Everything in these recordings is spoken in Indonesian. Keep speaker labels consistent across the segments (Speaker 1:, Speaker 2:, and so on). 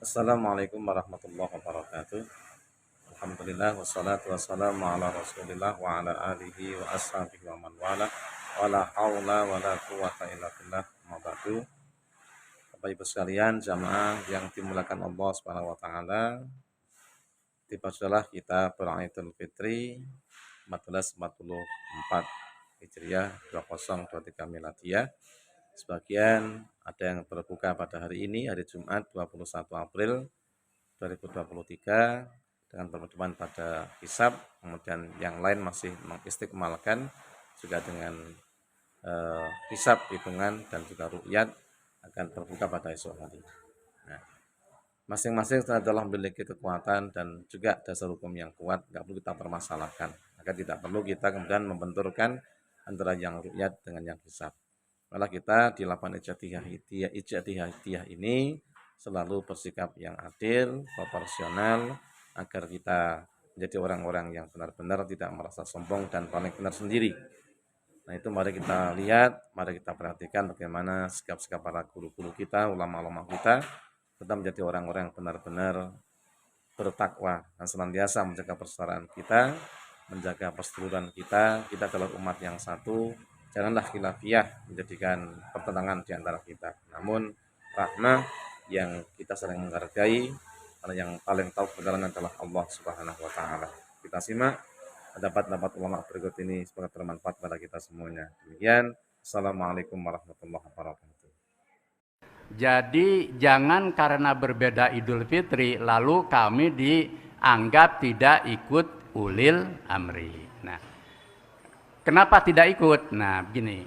Speaker 1: Assalamualaikum warahmatullahi wabarakatuh. Alhamdulillah wassalatu wassalamu ala Rasulillah wa ala alihi wa ashabihi wa man wala wala haula wala quwata illa billah. Amma ba'du. Bapak Ibu sekalian, jamaah yang dimulakan Allah Subhanahu wa taala, tiba sudahlah kita berIdul Fitri 1444 Hijriah 2023 Miladiyah. Sebagian ada yang berbuka pada hari ini, hari Jumat 21 April 2023 dengan pertemuan pada hisab, kemudian yang lain masih mengistiqmalkan juga dengan hisab hitungan dan juga ru'yat akan berbuka pada esok hari. Nah, masing-masing adalah memiliki kekuatan dan juga dasar hukum yang kuat, nggak perlu kita permasalahkan. Maka tidak perlu kita kemudian membenturkan antara yang ru'yat dengan yang hisab. Malah kita di lapangan ijtihadiyah ini selalu bersikap yang adil, proporsional, agar kita menjadi orang-orang yang benar-benar tidak merasa sombong dan paling benar sendiri. Nah itu mari kita lihat, mari kita perhatikan bagaimana sikap-sikap para guru-guru kita, ulama-ulama kita, tetap menjadi orang-orang yang benar-benar bertakwa dan senantiasa menjaga persaudaraan kita, menjaga persatuan kita. Kita adalah umat yang satu. Janganlah khilafiyah menjadikan pertentangan di antara kita. Namun rahmah yang kita saling menghargai, karena yang paling tahu kebenaran adalah Allah Subhanahu wa taala. Kita simak pendapat ulama berikut ini semoga bermanfaat pada kita semuanya. Demikian, Assalamualaikum warahmatullahi wabarakatuh.
Speaker 2: Jadi jangan karena berbeda Idul Fitri lalu kami dianggap tidak ikut ulil amri. Nah, kenapa tidak ikut? Nah, begini.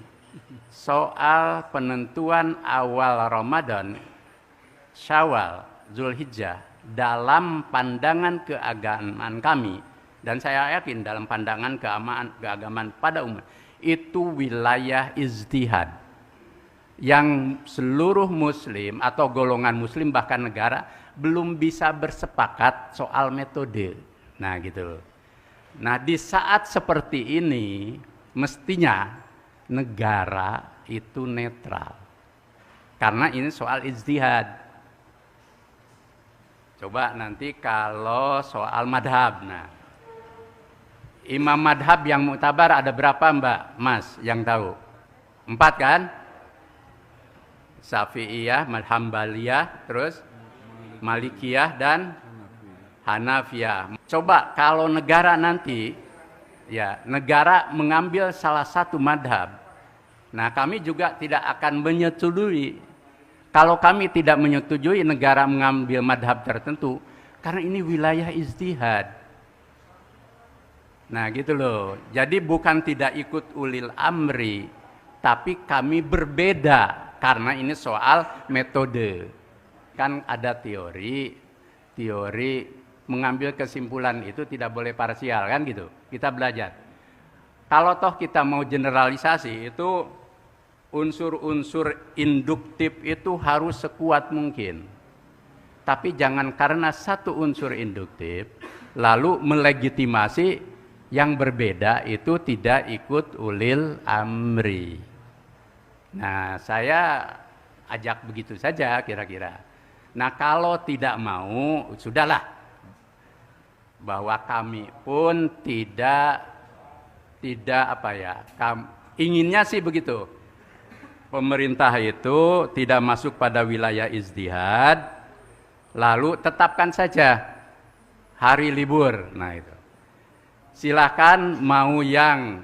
Speaker 2: Soal penentuan awal Ramadan, Syawal, Zulhijjah dalam pandangan keagamaan kami, dan saya yakin dalam pandangan keagamaan pada umat, itu wilayah ijtihad yang seluruh muslim atau golongan muslim bahkan negara belum bisa bersepakat soal metode. Nah gitu. Nah di saat seperti ini mestinya negara itu netral. Karena ini soal ijtihad. Coba nanti kalau soal madhab. Nah, imam madhab yang muktabar ada berapa Mbak Mas yang tahu? 4 kan? Syafi'iyah, Hanbaliyah, terus Malikiyah dan Hanafiyah. Coba kalau negara nanti, ya negara mengambil salah satu madhab, nah kami juga tidak akan menyetujui. Kalau kami tidak menyetujui negara mengambil madhab tertentu, karena ini wilayah ijtihad. Nah gitu loh. Jadi bukan tidak ikut ulil amri, tapi kami berbeda. Karena ini soal metode. Kan ada teori mengambil kesimpulan itu tidak boleh parsial kan gitu. Kita belajar. Kalau toh kita mau generalisasi itu unsur-unsur induktif itu harus sekuat mungkin. Tapi jangan karena satu unsur induktif lalu melegitimasi yang berbeda itu tidak ikut ulil amri. Nah, saya ajak begitu saja kira-kira. Nah, kalau tidak mau, sudahlah. Bahwa kami pun tidak inginnya sih begitu. Pemerintah itu tidak masuk pada wilayah ijtihad, lalu tetapkan saja hari libur. Nah, itu. Silakan mau yang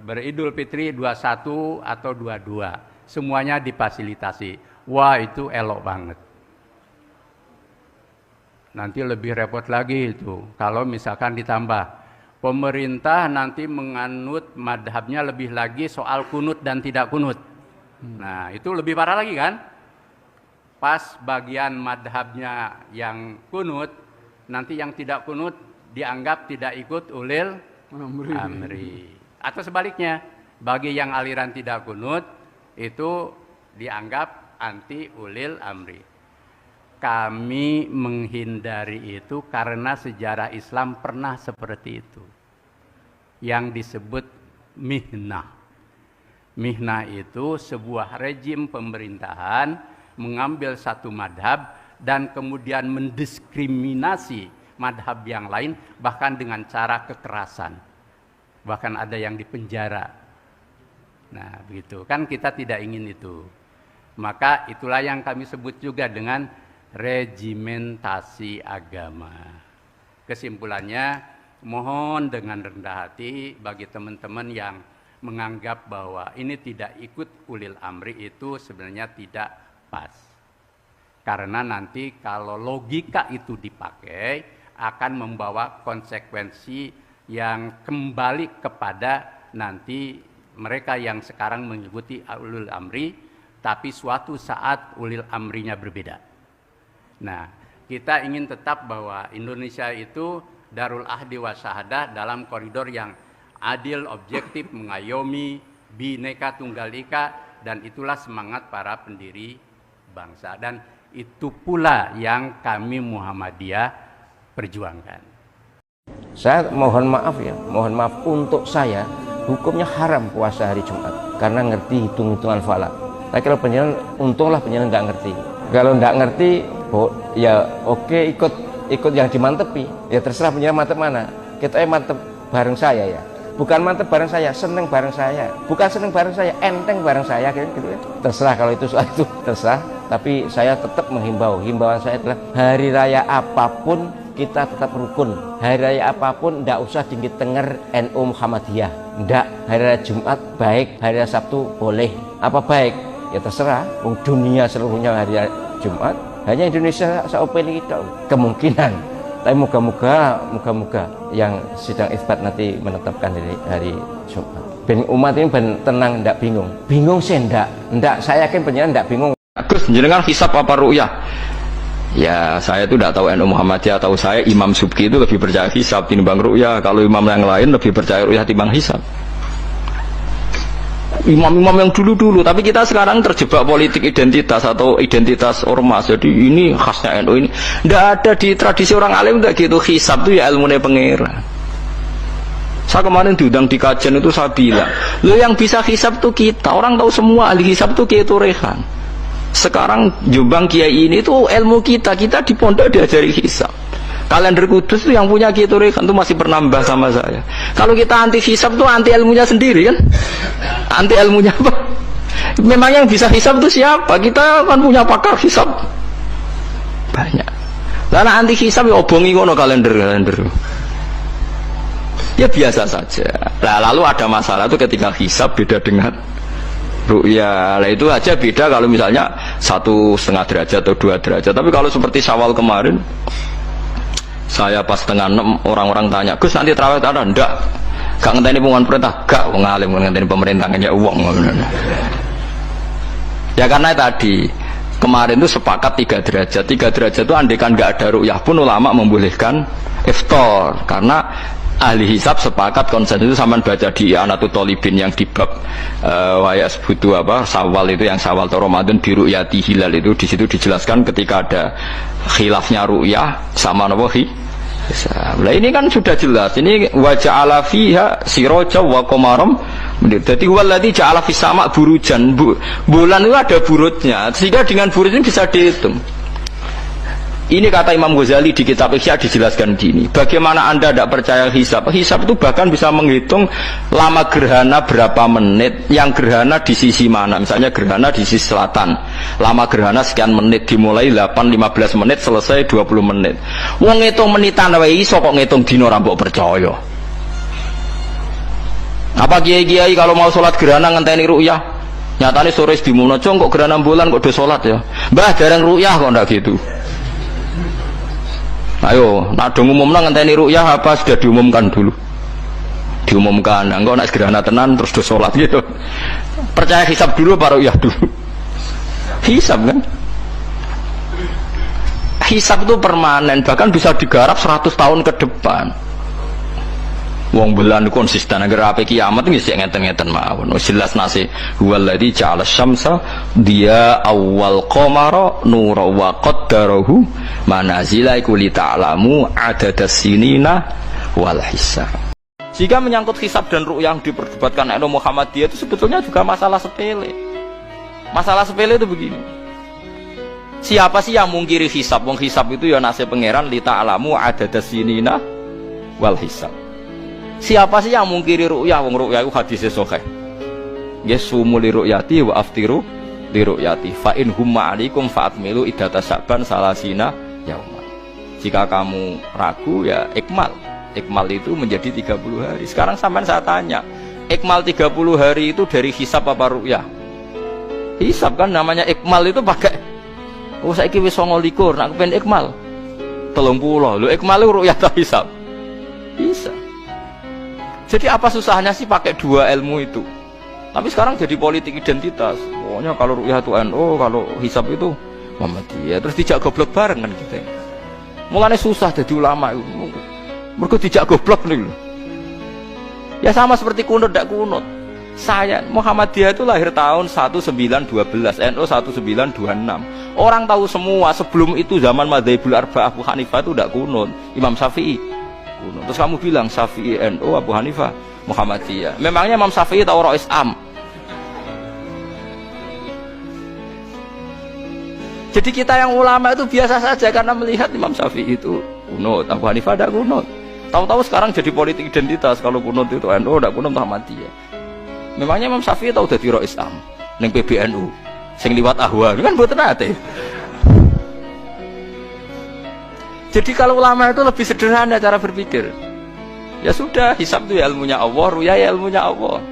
Speaker 2: beridul fitri 21 atau 22 semuanya difasilitasi. Wah itu elok banget. Nanti lebih repot lagi itu kalau misalkan ditambah pemerintah nanti menganut madhabnya lebih lagi soal kunut dan tidak kunut. Nah itu lebih parah lagi kan. Pas bagian madhabnya yang kunut, nanti yang tidak kunut dianggap tidak ikut ulil amri. Atau sebaliknya, bagi yang aliran tidak kunut itu dianggap anti ulil amri. Kami menghindari itu karena sejarah Islam pernah seperti itu. Yang disebut mihnah. Mihnah itu sebuah rejim pemerintahan mengambil satu madhab dan kemudian mendiskriminasi madhab yang lain, bahkan dengan cara kekerasan. Bahkan ada yang dipenjara. Nah, begitu. Kan kita tidak ingin itu. Maka itulah yang kami sebut juga dengan regimentasi agama. Kesimpulannya, mohon dengan rendah hati bagi teman-teman yang menganggap bahwa ini tidak ikut ulil amri itu sebenarnya tidak pas. Karena nanti kalau logika itu dipakai akan membawa konsekuensi yang kembali kepada nanti mereka yang sekarang mengikuti ulil amri, tapi suatu saat ulil amrinya berbeda. Nah, kita ingin tetap bahwa Indonesia itu darul ahdi wa syahadah dalam koridor yang adil, objektif, mengayomi, bineka tunggal ika, dan itulah semangat para pendiri bangsa. Dan itu pula yang kami Muhammadiyah perjuangkan.
Speaker 3: Saya mohon maaf ya, mohon maaf untuk saya, hukumnya haram puasa hari Jumat karena ngerti hitung-hitungan falak. Tapi kalau penjalan, untunglah penjalan nggak ngerti. Kalau nggak ngerti, ya oke, ikut yang dimantepi. Ya terserah penjalan mantep mana. Kita mantep bareng saya ya. Bukan mantep bareng saya, seneng bareng saya. Bukan seneng bareng saya, enteng bareng saya, gitu ya. Terserah kalau itu soal itu terserah. Tapi saya tetap menghimbau. Himbauan saya adalah hari raya apapun kita tetap rukun. Hari raya apapun ndak usah tinggi tenger NU Muhammadiyah. Ndak, hari raya Jumat baik, hari raya Sabtu boleh. Apa baik? Ya terserah. Dunia seluruhnya hari raya Jumat, hanya Indonesia seopeli kita kemungkinan. Tapi moga-moga yang sidang isbat nanti menetapkan hari Jumat. Ben umat ini ben tenang, ndak bingung. Bingung sih ndak. Saya yakin penjenengan ndak bingung.
Speaker 4: Gus, jenengan hisab apa ru'yah? Ya, saya itu tidak tahu NU Muhammadiyah, tahu saya Imam Subki itu lebih percaya hisab timbang ru'yah. Kalau imam yang lain lebih percaya ru'yah timbang hisab. Imam-imam yang dulu-dulu, tapi kita sekarang terjebak politik identitas atau identitas ormas. Jadi ini khasnya NU ini. Tidak ada di tradisi orang alim tidak gitu. Hisab itu ya ilmunya pangeran. Saya kemarin diundang di kajian itu saya bilang, lo yang bisa hisab itu kita. Orang tahu semua ahli hisab itu Kiai Turehan. Sekarang Jombang Kiai ini itu ilmu kita di pondok diajari hisab. Kalender Kudus itu yang punya Kiai Turehan itu masih penambah sama saya. Kalau kita anti hisab itu anti ilmunya sendiri kan? Anti ilmunya apa? Memang yang bisa hisab itu siapa? Kita kan punya pakar hisab banyak. Karena anti hisab ya obongi ngono kalender. Ya biasa saja. Nah, lalu ada masalah itu ketika hisab beda dengan ru'ya. Nah, itu aja beda kalau misalnya 1,5 derajat atau 2 derajat. Tapi kalau seperti Syawal kemarin, saya pas setengah 6 orang-orang tanya, Gus nanti terawih ada? Enggak. Gak ngenteni pengumuman perintah? Gak. Ngalim ngenteni pemerintahannya uang. Ya karena tadi kemarin itu sepakat 3 derajat. 3 derajat itu andekan gak ada ru'yah pun ulama membolehkan iftar karena ahli hisab sepakat konsensus itu sama baca di Anatul Tolibin yang di bab wayas butuh apa Syawal itu yang Syawal atau Ramadan biru yati hilal itu di situ dijelaskan ketika ada khilafnya ru'yah sama nawahi. Nah ini kan sudah jelas. Ini wa ja'ala fiha siraja wa qamaram. Jadi waladzi ja'ala fis sama burujan. Bulan itu ada burutnya. Sehingga dengan burut ini bisa dihitung. Ini kata Imam Ghazali di kitab Ihya dijelaskan gini. Bagaimana Anda tidak percaya hisab? Hisab itu bahkan bisa menghitung lama gerhana berapa menit, yang gerhana di sisi mana. Misalnya gerhana di sisi selatan. Lama gerhana sekian menit, dimulai 8-15 menit, selesai 20 menit. Wong ngitung menitan wae iso kok ngitung dina ora mbok percaya. Apa kiai-kiai kalau mau sholat gerhana ngenteni ru'yah? Nyatane sore diumumno, kok gerhana bulan kok do sholat ya. Mbah dereng ru'yah kok ndak gitu. Ayo, nak dong umumnya ngenteni ru'yah apa sudah diumumkan dulu? Diumumkan, enggak nak gerhana tenan terus do sholat gitu. Percaya hisab dulu apa ru'yah dulu? Hisab kan? Hisab itu permanen, bahkan bisa digarap 100 tahun ke depan. Wong bulan konsisten agar apa kiamat ini sih ngeten-ngeten mawon. Jelas nasi huwaladzi ja'ala syamsa dia awal qamara nura wa qaddarahu manazila iku li ta'lamu adadas sinina wal hisab. Jika menyangkut hisab dan ru'yah yang diperdebatkan NU Muhammadiyah itu sebetulnya juga masalah sepele. Masalah sepele itu begini. Siapa sih yang mungkiri hisab? Wong hisab itu ya nasib pangeran li ta'lamu adadas sinina wal hisab. Siapa sih yang mungkiri ru'yah? Wong ru'yah itu hadisnya sahih. Nggih sumu li ru'yati wa aftiru li ru'yati. Fa in humma 'alaikum fa'atmilu iddata Sya'ban salasina yauman. Jika kamu ragu ya ikmal. Ikmal itu menjadi 30 hari. Sekarang sampean saya tanya, ikmal 30 hari itu dari hisab apa ru'yah? Hisab kan, namanya ikmal itu pakai oh saiki wis 29 nak kepen ikmal 30. Lho ikmal itu ru'yah ta hisab? Bisa. Jadi apa susahnya sih pakai dua ilmu itu? Tapi sekarang jadi politik identitas. Pokoknya kalau ru'yah itu NU, kalau hisab itu Muhammadiyah. Terus dijak goblok bareng kan gitu. Mulanya susah jadi ulama itu. Mergo dijak goblok nih lho. Ya sama seperti kunut ndak kunut. Saya Muhammadiyah itu lahir tahun 1912, NU 1926. Orang tahu semua sebelum itu zaman Madzhabul Arba'ah Abu Hanifah itu tidak kunut, Imam Syafi'i kunut. Terus kamu bilang Syafi'i NU, Abu Hanifah Muhammadiyah. Memangnya Imam Syafi'i tahu Rois Am? Jadi kita yang ulama itu biasa saja karena melihat Imam Syafi'i itu kunut, Abu Hanifah tidak kunut. Tahu-tahu sekarang jadi politik identitas, kalau kunut itu NU, tidak kunut Muhammadiyah. Memangnya Imam Syafi'i tahu dadi Rois Am ning PBNU sing liwat ahwa kan mboten ate. Jadi kalau ulama itu lebih sederhana cara berpikir. Ya sudah, hisab itu ya ilmunya Allah, ruya ya ilmunya Allah.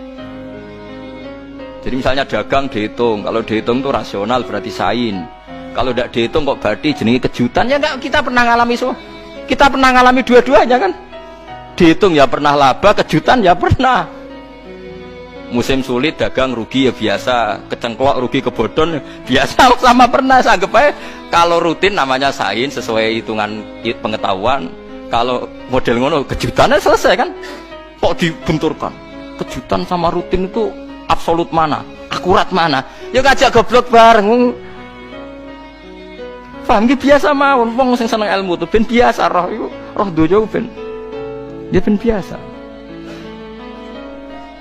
Speaker 4: Jadi misalnya dagang dihitung, kalau dihitung itu rasional berarti sain. Kalau tidak dihitung kok berarti jenenge kejutan. Ya enggak, kita pernah ngalami semua. Kita pernah ngalami dua-duanya kan. Dihitung ya pernah laba, kejutan ya pernah. Musim sulit dagang rugi ya biasa, kecengklok rugi kebodhon biasa sama pernah. Anggap aja kalau rutin namanya sain sesuai hitungan pengetahuan. Kalau model ngono kejutannya selesai kan. Kok dibenturkan? Kejutan sama rutin itu absolut mana? Akurat mana? Ya ngajak goblok bareng. Paham ki biasa mawon wong sing seneng ilmu tuh ben biasa roh iku roh donya ben. Dia ben biasa.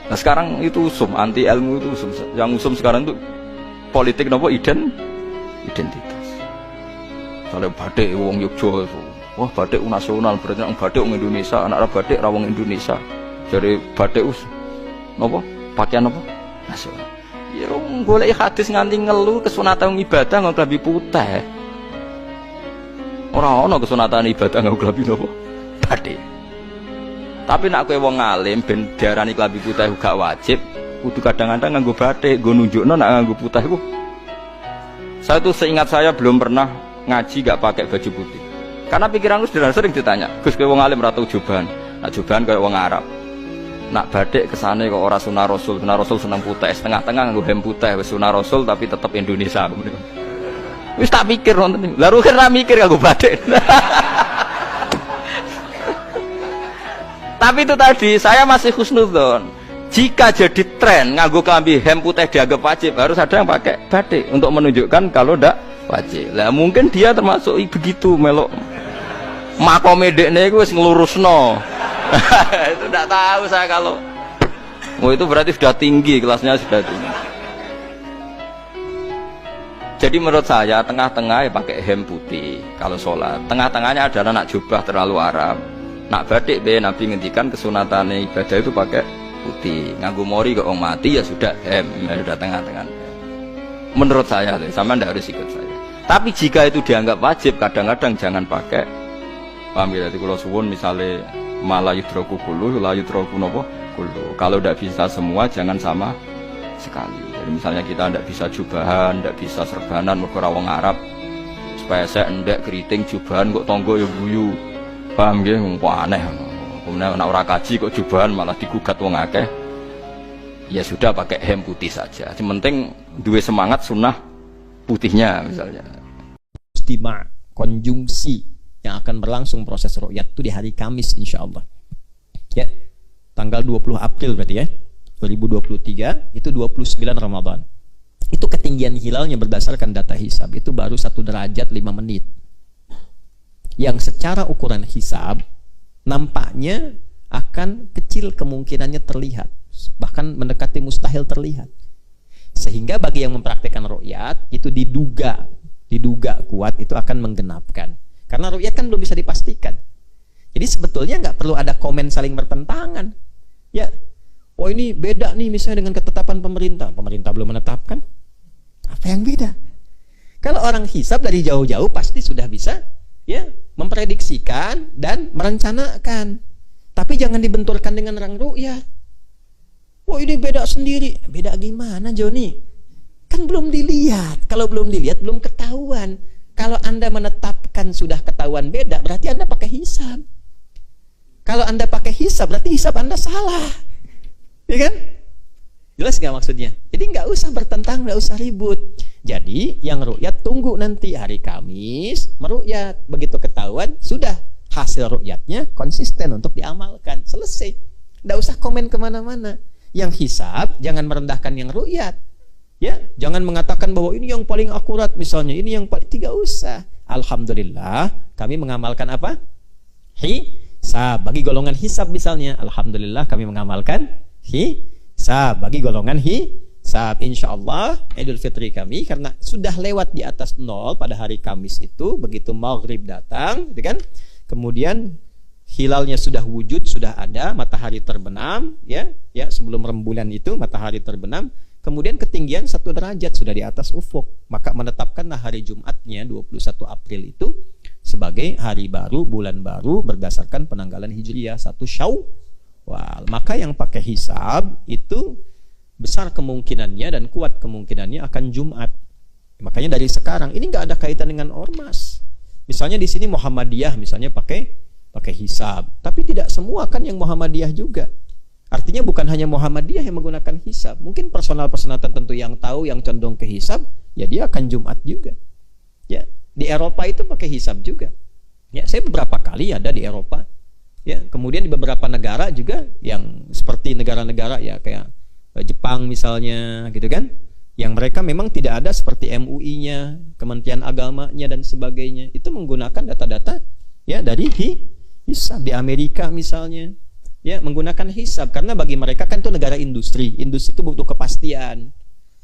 Speaker 4: Nah sekarang itu usum, anti ilmu itu usum. Yang usum sekarang itu politik nopo identitas. Kalau batik wong Yogyo, wah batik nasional berarti orang batik wong Indonesia, anak batik ra wong Indonesia. Jadi batik nopo pakaian nopo nasional. Ya wong golek hadis nganti ngelu kesunatan ibadah nggo klambi putih. Ora ana kesunatan ibadah nggo klambi nopo batik. Tapi nak kowe wong alim ben diarani klambi putih gak wajib, kudu kadang-kadang nganggo batik, nggo nunjukno nak nganggo putih iku. Saya tuh seingat saya belum pernah ngaji gak pakai baju putih. Karena pikiranku sederhana, sering ditanya, "Gus kowe wong alim ra tau jubahan." Nak jubahan kaya wong Arab. Nak batik kesane kok ora sunah Rasul. Sunah Rasul seneng putih, setengah-tengah nganggo hem putih, wis sunah Rasul tapi tetep Indonesia. Wis tak pikir wonten. Lah rugen ra mikir nganggo batik. Tapi itu tadi, saya masih husnudzon. Jika jadi tren nganggo klambi hem putih dianggap wajib, harus ada yang pakai batik untuk menunjukkan kalau ndak wajib. Lah mungkin dia termasuk begitu melok. Makome dekne iku wis nglurusno. Itu ndak tahu saya kalau. Oh itu berarti sudah tinggi, kelasnya sudah tinggi. Jadi menurut saya tengah-tengah ya pakai hem putih kalau sholat. Tengah-tengahnya adalah nak jubah terlalu Arab. Nak batik be Nabi ngendikan kesunatan ibadah itu pakai putih. Nganggo mori kok orang mati ya sudah hem, ya sudah tengah-tengah. Menurut saya, sama ndak harus ikut saya. Tapi jika itu dianggap wajib, kadang-kadang jangan pakai. Paham ya? Jadi kalau suwun misalnya malah yudroku kulu, la yudroku nopo kulu. Kalau ndak bisa semua, jangan sama sekali. Jadi misalnya kita ndak bisa jubahan, ndak bisa serbanan mergo ora wong Arab. Supaya saya ndak keriting jubahan kok tonggo ya guyu. Paham nggih, kok aneh. Kemudian nek ora kaji kok jubahan malah digugat wong akeh. Ya sudah pakai hem putih saja. Yang penting duwe semangat sunnah putihnya misalnya.
Speaker 5: Istima konjungsi yang akan berlangsung proses ru'yat itu di hari Kamis insyaallah. Ya. Tanggal 20 April berarti ya. 2023 itu 29 Ramadan. Itu ketinggian hilalnya berdasarkan data hisab itu baru 1 derajat 5 menit. Yang secara ukuran hisab nampaknya akan kecil kemungkinannya terlihat, bahkan mendekati mustahil terlihat. Sehingga bagi yang mempraktikkan ru'yat itu diduga diduga kuat itu akan menggenapkan. Karena ru'yat kan belum bisa dipastikan. Jadi sebetulnya nggak perlu ada komen saling bertentangan. Ya, oh ini beda nih misalnya dengan ketetapan pemerintah. Pemerintah belum menetapkan. Apa yang beda? Kalau orang hisab dari jauh-jauh pasti sudah bisa ya memprediksikan dan merencanakan. Tapi jangan dibenturkan dengan orang ru'yat. Oh ini beda sendiri. Beda gimana Joni? Kan belum dilihat. Kalau belum dilihat belum ketahuan. Kalau Anda menetapkan sudah ketahuan beda, berarti Anda pakai hisab. Kalau Anda pakai hisab, berarti hisab Anda salah. Ya kan? Jelas nggak maksudnya? Jadi nggak usah bertentang, nggak usah ribut. Jadi yang ru'yat tunggu nanti hari Kamis meru'yat. Begitu ketahuan, sudah hasil ru'yatnya konsisten untuk diamalkan. Selesai. Nggak usah komen kemana-mana. Yang hisab jangan merendahkan yang ru'yat. Ya, jangan mengatakan bahwa ini yang paling akurat misalnya, ini yang paling, tidak usah. Alhamdulillah, kami mengamalkan apa? Hisab. Bagi golongan hisab misalnya, alhamdulillah kami mengamalkan hisab. Bagi golongan hisab, insyaallah Idul Fitri kami karena sudah lewat di atas 0 pada hari Kamis itu, begitu maghrib datang, gitu kan? Kemudian hilalnya sudah wujud, sudah ada, matahari terbenam, ya sebelum rembulan itu matahari terbenam. Kemudian ketinggian 1 derajat sudah di atas ufuk. Maka menetapkanlah hari Jumatnya 21 April itu sebagai hari baru, bulan baru berdasarkan penanggalan Hijriah 1 Syawal. Maka yang pakai hisab itu besar kemungkinannya dan kuat kemungkinannya akan Jumat. Makanya dari sekarang ini nggak ada kaitan dengan ormas. Misalnya di sini Muhammadiyah misalnya pakai hisab, tapi tidak semua kan yang Muhammadiyah juga. Artinya bukan hanya Muhammadiyah yang menggunakan hisab. Mungkin personal-personal tertentu yang tahu, yang condong ke hisab, ya dia akan Jumat juga. Ya, di Eropa itu pakai hisab juga. Ya, saya beberapa kali ada di Eropa. Ya, kemudian di beberapa negara juga yang seperti negara-negara ya kayak Jepang misalnya, gitu kan? Yang mereka memang tidak ada seperti MUI-nya, Kementerian Agamanya dan sebagainya. Itu menggunakan data-data ya dari hisab. Di Amerika misalnya ya menggunakan hisab karena bagi mereka kan itu negara industri itu butuh kepastian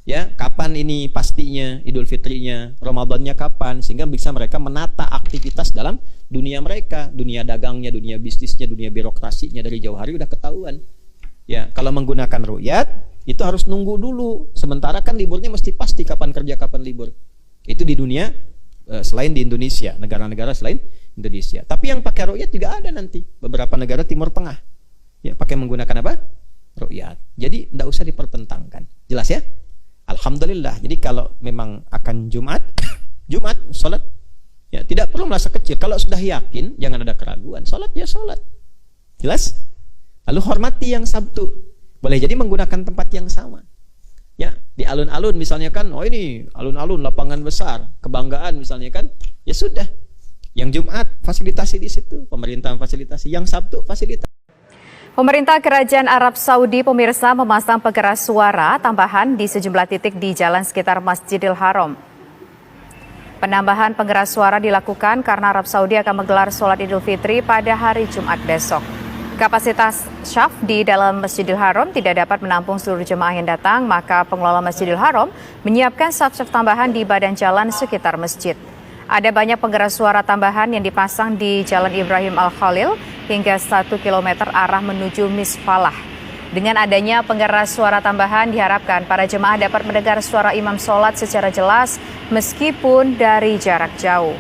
Speaker 5: ya kapan ini pastinya Idul Fitrinya, Ramadannya kapan, sehingga bisa mereka menata aktivitas dalam dunia mereka, dunia dagangnya, dunia bisnisnya, dunia birokrasinya dari jauh hari udah ketahuan ya. Kalau menggunakan ru'yat itu harus nunggu dulu, sementara kan liburnya mesti pasti kapan kerja kapan libur. Itu di dunia selain di Indonesia, negara-negara selain Indonesia. Tapi yang pakai ru'yat juga ada nanti beberapa negara Timur Tengah. Ya, pakai menggunakan apa? Ru'yat. Jadi tidak usah dipertentangkan. Jelas ya? Alhamdulillah. Jadi kalau memang akan Jumat, sholat, ya tidak perlu merasa kecil. Kalau sudah yakin, jangan ada keraguan. Sholat ya sholat. Jelas? Lalu hormati yang Sabtu. Boleh jadi menggunakan tempat yang sama. Ya, di alun-alun misalnya kan, oh ini alun-alun lapangan besar, kebanggaan misalnya kan, ya sudah. Yang Jumat fasilitasi di situ, pemerintah fasilitasi. Yang Sabtu fasilitasi.
Speaker 6: Pemerintah Kerajaan Arab Saudi pemirsa memasang pengeras suara tambahan di sejumlah titik di jalan sekitar Masjidil Haram. Penambahan pengeras suara dilakukan karena Arab Saudi akan menggelar sholat Idul Fitri pada hari Jumat besok. Kapasitas syaf di dalam Masjidil Haram tidak dapat menampung seluruh jemaah yang datang, maka pengelola Masjidil Haram menyiapkan syaf-syaf tambahan di badan jalan sekitar masjid. Ada banyak pengeras suara tambahan yang dipasang di Jalan Ibrahim Al-Khalil hingga 1 km arah menuju Misfalah. Dengan adanya pengeras suara tambahan diharapkan para jemaah dapat mendengar suara imam sholat secara jelas meskipun dari jarak jauh.